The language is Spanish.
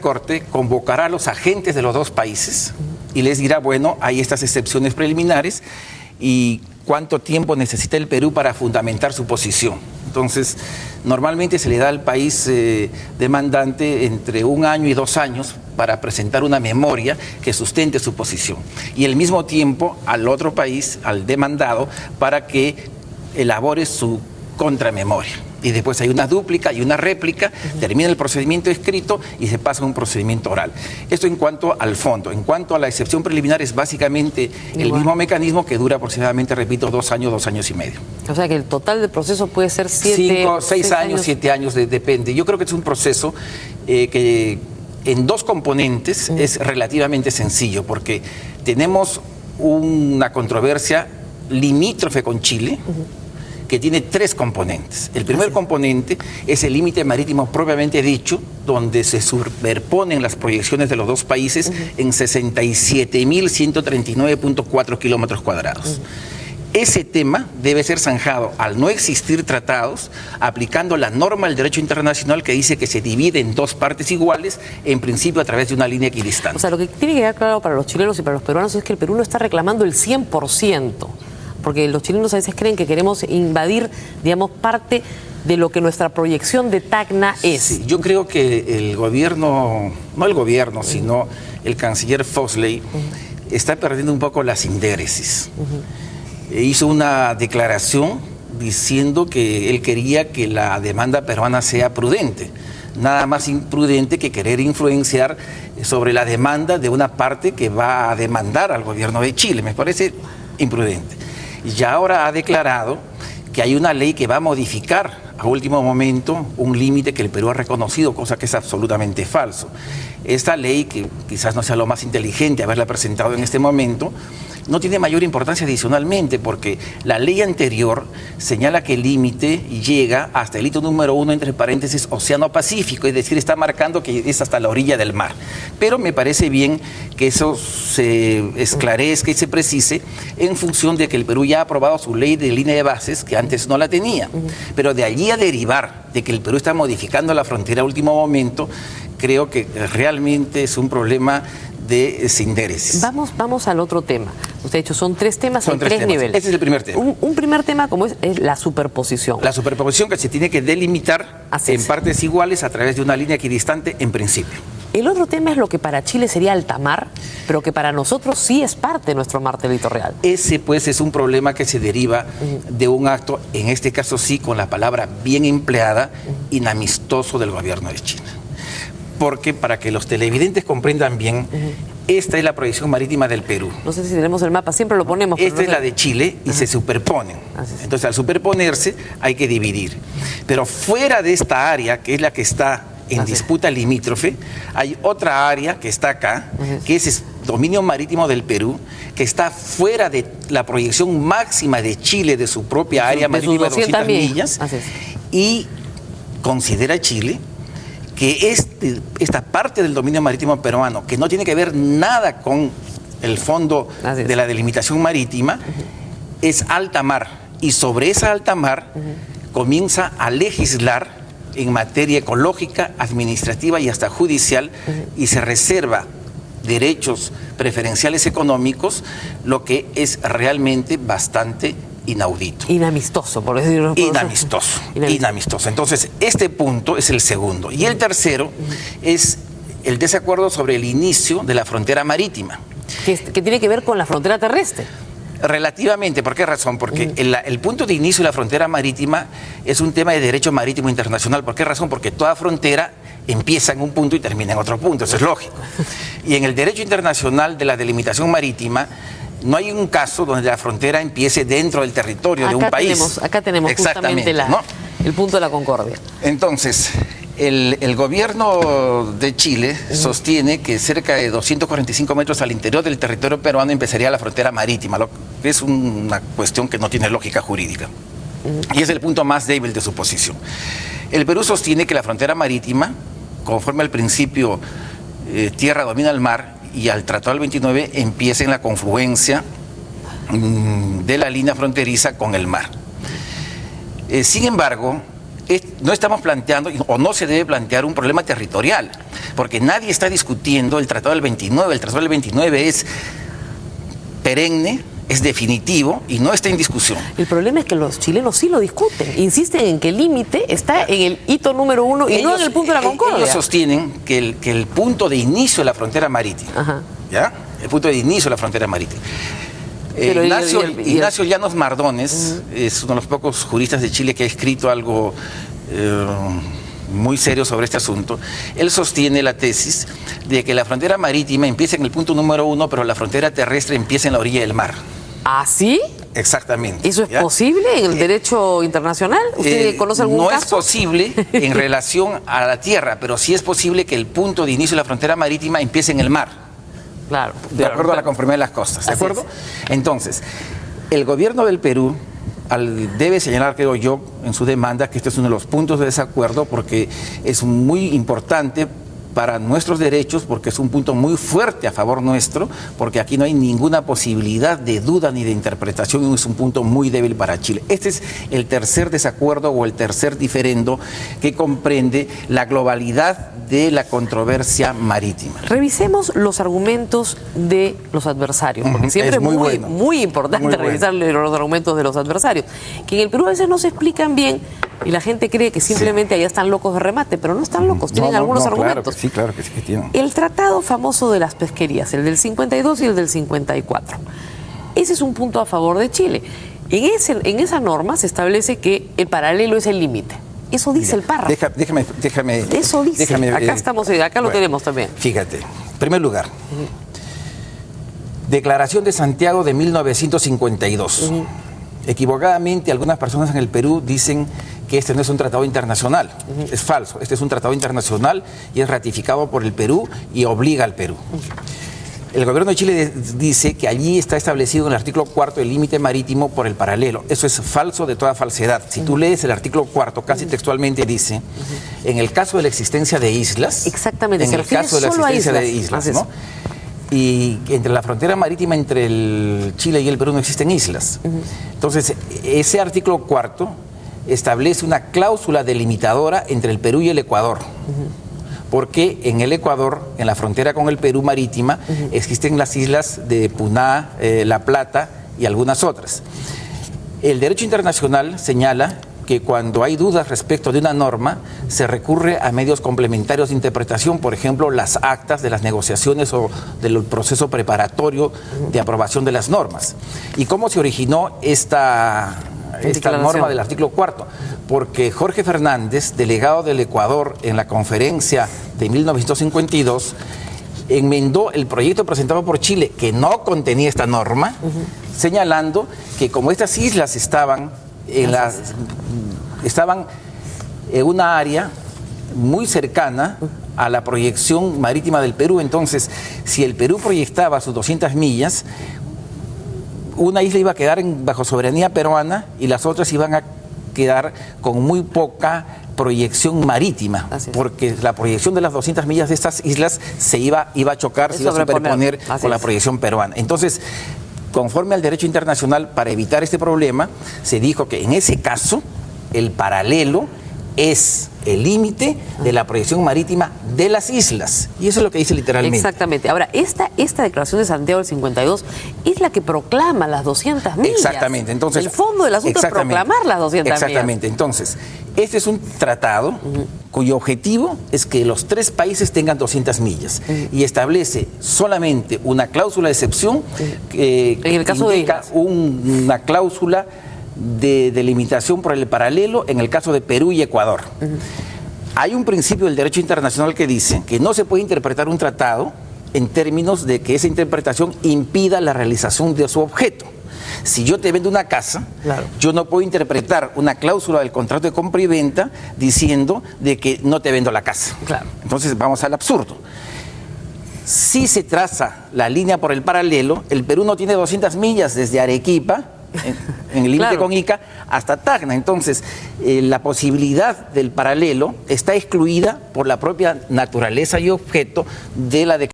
Corte convocará a los agentes de los dos países y les dirá, bueno, hay estas excepciones preliminares y cuánto tiempo necesita el Perú para fundamentar su posición. Entonces, normalmente se le da al país demandante entre 1 año y 2 años para presentar una memoria que sustente su posición. Y al mismo tiempo al otro país, al demandado, para que elabore su contramemoria. Y después hay una dúplica y una réplica, termina el procedimiento escrito y se pasa a un procedimiento oral. Esto en cuanto al fondo. En cuanto a la excepción preliminar, es básicamente el mismo mecanismo que dura aproximadamente, repito, 2 años, 2 años y medio. O sea que el total del proceso puede ser 6 años, 7 años, depende. Yo creo que es un proceso que en 2 componentes es relativamente sencillo, porque tenemos una controversia limítrofe con Chile, que tiene 3 componentes. El primer componente es el límite marítimo propiamente dicho, donde se superponen las proyecciones de los dos países en 67.139.4 kilómetros cuadrados. Ese tema debe ser zanjado al no existir tratados, aplicando la norma del derecho internacional que dice que se divide en 2 partes iguales, en principio a través de una línea equidistante. O sea, lo que tiene que quedar claro para los chilenos y para los peruanos es que el Perú no está reclamando el 100%. Porque los chilenos a veces creen que queremos invadir, digamos, parte de lo que nuestra proyección de Tacna es. Sí, yo creo que el gobierno, no el gobierno, sino el canciller Fosley, está perdiendo un poco la sindéresis. Hizo una declaración diciendo que él quería que la demanda peruana sea prudente. Nada más imprudente que querer influenciar sobre la demanda de una parte que va a demandar al gobierno de Chile. Me parece imprudente. Y ahora ha declarado que hay una ley que va a modificar a último momento un límite que el Perú ha reconocido, cosa que es absolutamente falso. Esta ley, que quizás no sea lo más inteligente haberla presentado en este momento, no tiene mayor importancia adicionalmente, porque la ley anterior señala que el límite llega hasta el hito número 1, entre paréntesis, Océano Pacífico, es decir, está marcando que es hasta la orilla del mar. Pero me parece bien que eso se esclarezca y se precise en función de que el Perú ya ha aprobado su ley de línea de bases, que antes no la tenía. Pero de allí a derivar de que el Perú está modificando la frontera a último momento, creo que realmente es un problema de sindéresis. Vamos al otro tema. Usted ha dicho, son 3 temas en 3 niveles. Ese es el primer tema. Un primer tema como es la superposición. La superposición que se tiene que delimitar en partes iguales a través de una línea equidistante en principio. El otro tema es lo que para Chile sería alta mar, pero que para nosotros sí es parte de nuestro mar territorial. Ese pues es un problema que se deriva de un acto, en este caso sí con la palabra bien empleada, inamistoso del gobierno de China. Porque para que los televidentes comprendan bien, esta es la proyección marítima del Perú. No sé si tenemos el mapa, siempre lo ponemos. Esta es la de Chile y se superponen. Entonces, al superponerse, hay que dividir. Pero fuera de esta área, que es la que está en disputa limítrofe, hay otra área que está acá, que es dominio marítimo del Perú, que está fuera de la proyección máxima de Chile, de su propia área marítima de 200 millas, y considera Chile que esta parte del dominio marítimo peruano, que no tiene que ver nada con el fondo de la delimitación marítima, es alta mar. Y sobre esa alta mar comienza a legislar en materia ecológica, administrativa y hasta judicial, y se reserva derechos preferenciales económicos, lo que es realmente bastante inaudito. Inamistoso, por decirlo. Inamistoso. Entonces, este punto es el segundo. Y el tercero es el desacuerdo sobre el inicio de la frontera marítima. Que tiene que ver con la frontera terrestre. Relativamente, ¿por qué razón? Porque el punto de inicio de la frontera marítima es un tema de derecho marítimo internacional. ¿Por qué razón? Porque toda frontera empieza en un punto y termina en otro punto, eso es lógico. Y en el derecho internacional de la delimitación marítima, no hay un caso donde la frontera empiece dentro del territorio de un país. Acá tenemos justamente el punto de la concordia. Entonces, el gobierno de Chile sostiene que cerca de 245 metros al interior del territorio peruano empezaría la frontera marítima, lo que es una cuestión que no tiene lógica jurídica. Y es el punto más débil de su posición. El Perú sostiene que la frontera marítima, conforme al principio tierra domina el mar, y al Tratado del 29 empieza en la confluencia de la línea fronteriza con el mar. Sin embargo, no estamos planteando, o no se debe plantear, un problema territorial, porque nadie está discutiendo el Tratado del 29. El Tratado del 29 es perenne, es definitivo y no está en discusión. El problema es que los chilenos sí lo discuten, insisten en que el límite está en el hito número 1 y no en el punto de la concordia. Ellos sostienen que el punto de inicio de la frontera marítima, Ajá. ¿ya? El punto de inicio de la frontera marítima. Ignacio Llanos Mardones es uno de los pocos juristas de Chile que ha escrito algo muy serio sobre este asunto. Él sostiene la tesis de que la frontera marítima empieza en el punto número 1, pero la frontera terrestre empieza en la orilla del mar. ¿Ah, sí? Exactamente. ¿Eso es posible en el derecho internacional? ¿Usted conoce algún caso? No es posible en relación a la tierra, pero sí es posible que el punto de inicio de la frontera marítima empiece en el mar. Claro. De acuerdo a la conformidad de las costas, ¿de acuerdo? Entonces, el gobierno del Perú debe señalar, creo yo, en su demanda, que este es uno de los puntos de desacuerdo, porque es muy importante para nuestros derechos, porque es un punto muy fuerte a favor nuestro, porque aquí no hay ninguna posibilidad de duda ni de interpretación, y es un punto muy débil para Chile. Este es el tercer desacuerdo o el tercer diferendo que comprende la globalidad de la controversia marítima. Revisemos los argumentos de los adversarios, porque siempre es muy importante revisar los argumentos de los adversarios, que en el Perú a veces no se explican bien y la gente cree que simplemente allá están locos de remate, pero no están locos, tienen algunos argumentos. Claro que sí, claro que sí que tienen. El tratado famoso de las pesquerías, el del 52 y el del 54, ese es un punto a favor de Chile. En esa norma se establece que el paralelo es el límite. Eso dice el párrafo. Déjame. Eso dice. Acá lo tenemos también. Fíjate, en primer lugar, Declaración de Santiago de 1952. Equivocadamente, algunas personas en el Perú dicen que este no es un tratado internacional. Es falso. Este es un tratado internacional y es ratificado por el Perú y obliga al Perú. El gobierno de Chile dice que allí está establecido en el artículo 4 el límite marítimo por el paralelo. Eso es falso de toda falsedad. Si tú lees el artículo 4, casi textualmente dice, en el caso de la existencia de islas, exactamente, en el caso de la existencia de islas, ¿no? Y entre la frontera marítima entre el Chile y el Perú no existen islas. Entonces, ese artículo 4 establece una cláusula delimitadora entre el Perú y el Ecuador. Porque en el Ecuador, en la frontera con el Perú marítima, existen las islas de Puná, La Plata y algunas otras. El derecho internacional señala que cuando hay dudas respecto de una norma, se recurre a medios complementarios de interpretación, por ejemplo, las actas de las negociaciones o del proceso preparatorio de aprobación de las normas. ¿Y cómo se originó esta norma del artículo 4? Porque Jorge Fernández, delegado del Ecuador en la conferencia de 1952, enmendó el proyecto presentado por Chile, que no contenía esta norma, señalando que como estas islas estaban en una área muy cercana a la proyección marítima del Perú, entonces, si el Perú proyectaba sus 200 millas, una isla iba a quedar bajo soberanía peruana y las otras iban a quedar con muy poca proyección marítima, porque la proyección de las 200 millas de estas islas se iba a chocar, se iba a superponer con la proyección peruana. Entonces, conforme al derecho internacional, para evitar este problema, se dijo que en ese caso el paralelo es el límite de la proyección marítima de las islas. Y eso es lo que dice literalmente. Exactamente. Ahora, esta declaración de Santiago del 52 es la que proclama las 200 millas. Exactamente. Entonces, el fondo del asunto es proclamar las 200 millas. Exactamente. Entonces, este es un tratado cuyo objetivo es que los tres países tengan 200 millas y establece solamente una cláusula de excepción que en el caso indica una cláusula de delimitación por el paralelo en el caso de Perú y Ecuador. Hay un principio del derecho internacional que dice que no se puede interpretar un tratado en términos de que esa interpretación impida la realización de su objeto. Si yo te vendo una casa, yo no puedo interpretar una cláusula del contrato de compra y venta diciendo de que no te vendo la casa. Entonces vamos al absurdo. Si se traza la línea por el paralelo, el Perú no tiene 200 millas desde Arequipa, en el límite con Ica, hasta Tacna. Entonces, la posibilidad del paralelo está excluida por la propia naturaleza y objeto de la declaración.